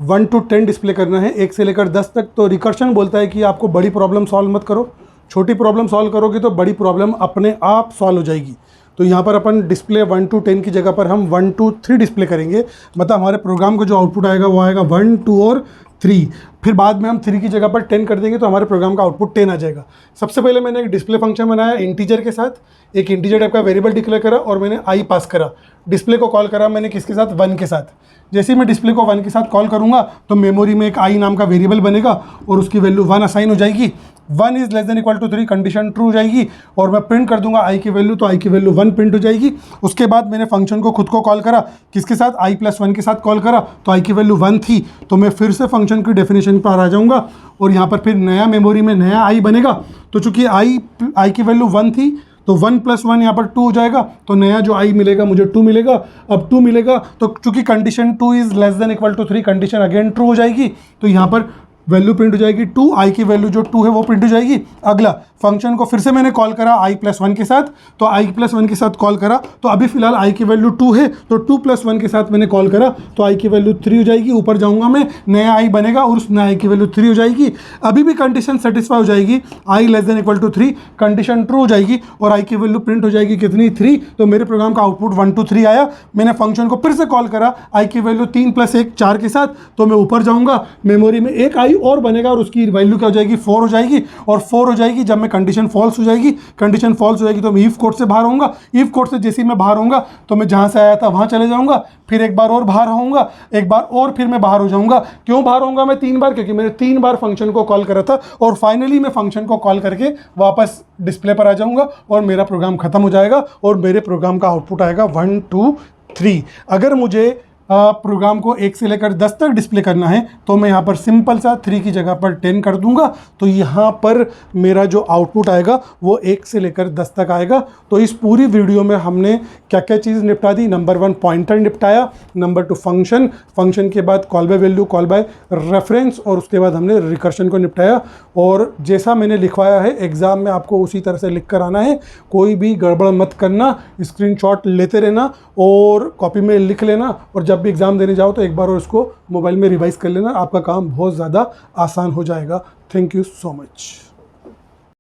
1 to 10 डिस्प्ले करना है, 1 से लेकर 10 तक। तो रिकर्शन बोलता है कि आपको बड़ी प्रॉब्लम सॉल्व मत करो, छोटी प्रॉब्लम सॉल्व करोगे तो बड़ी प्रॉब्लम अपने आप सॉल्व हो जाएगी। तो यहाँ पर अपन डिस्प्ले 1 to 10 की जगह पर हम 1 to 3 डिस्प्ले करेंगे। मतलब हमारे प्रोग्राम को जो आउटपुट आएगा वो आएगा 1, 2 और 3। फिर बाद में हम 3 की जगह पर 10 कर देंगे तो हमारे प्रोग्राम का आउटपुट 10 आ जाएगा। सबसे पहले मैंने एक डिस्प्ले फंक्शन बनाया इंटीजर के साथ, एक इंटीजर टाइप का वेरिएबल डिक्लेयर करा और मैंने आई पास करा। डिस्प्ले को कॉल करा मैंने किसके साथ, 1 के साथ। जैसे ही मैं डिस्प्ले को 1 के साथ कॉल करूँगा तो मेमोरी में एक आई नाम का वेरिएबल बनेगा और उसकी वैल्यू 1 असाइन हो जाएगी। 1 is less than equal to 3 condition true हो जाएगी और मैं प्रिंट कर दूंगा आई की वैल्यू, तो आई की वैल्यू 1 प्रिंट हो जाएगी। उसके बाद मैंने फंक्शन को खुद को कॉल करा, किसके साथ, i+1 के साथ कॉल करा तो आई की वैल्यू 1 थी। तो मैं फिर से फंक्शन की डेफिनेशन पर आ जाऊंगा और यहाँ पर फिर नया मेमोरी में नया आई बनेगा। तो चूंकि आई की वैल्यू 1 थी तो 1 + 1 यहाँ पर 2 हो जाएगा। तो नया जो आई मिलेगा मुझे 2 मिलेगा। अब 2 मिलेगा तो चूंकि condition 2 is less than equal to 3 condition again true हो जाएगी। तो यहाँ पर वैल्यू प्रिंट हो जाएगी 2, आई की वैल्यू जो 2 है वो प्रिंट हो जाएगी। अगला फंक्शन को फिर से मैंने कॉल करा i+1 के साथ, तो i+1 के साथ कॉल करा तो अभी फिलहाल आई की वैल्यू 2 है तो 2 + 1 के साथ मैंने कॉल करा तो आई की वैल्यू 3 हो जाएगी। ऊपर जाऊंगा मैं, नया आई बनेगा और उस नया आई की वैल्यू 3 हो जाएगी। अभी भी कंडीशन सेटिस्फाई हो जाएगी, I less than equal to 3 condition true हो जाएगी और आई की वैल्यू प्रिंट हो जाएगी कितनी, 3। तो मेरे प्रोग्राम का आउटपुट 1 to 3 आया। मैंने फंक्शन को फिर से कॉल करा आई की वैल्यू 3 + 1 4 के साथ, तो मैं ऊपर जाऊंगा, मेमोरी में एक आई और बनेगा और उसकी वैल्यू क्या हो जाएगी, 4 हो जाएगी। और 4 हो जाएगी जब मैं कंडीशन फॉल्स हो जाएगी, कंडीशन फॉल्स हो जाएगी तो मैं इफ कोड से बाहर होऊंगा। इफ कोड से जैसे ही मैं बाहर होऊंगा तो मैं जहां से आया था वहां चले जाऊंगा, फिर एक बार और बाहर होऊंगा, एक बार और फिर मैं बाहर हो जाऊंगा। क्यों बाहर होऊंगा मैं 3 बार, क्योंकि मैंने 3 बार फंक्शन को कॉल करा था और फाइनली मैं फंक्शन को कॉल करके वापस डिस्प्ले पर आ जाऊंगा और मेरा प्रोग्राम खत्म हो जाएगा और मेरे प्रोग्राम का आउटपुट आएगा 1 2 3। अगर मुझे प्रोग्राम को 1 से लेकर 10 तक डिस्प्ले करना है तो मैं यहाँ पर सिंपल सा 3 की जगह पर 10 कर दूंगा। तो यहाँ पर मेरा जो आउटपुट आएगा वो 1 से लेकर 10 तक आएगा। तो इस पूरी वीडियो में हमने क्या क्या चीज़ निपटा दी। नंबर 1 पॉइंटर निपटाया, नंबर 2 फंक्शन के बाद call by value, call by reference और उसके बाद हमने रिकर्शन को निपटाया। और जैसा मैंने लिखवाया है एग्ज़ाम में आपको उसी तरह से लिख कर आना है, कोई भी गड़बड़ मत करना, स्क्रीनशॉट लेते रहना और कॉपी में लिख लेना और जब भी एग्ज़ाम देने जाओ तो एक बार और उसको मोबाइल में रिवाइज कर लेना। आपका काम बहुत ज़्यादा आसान हो जाएगा। Thank you so much.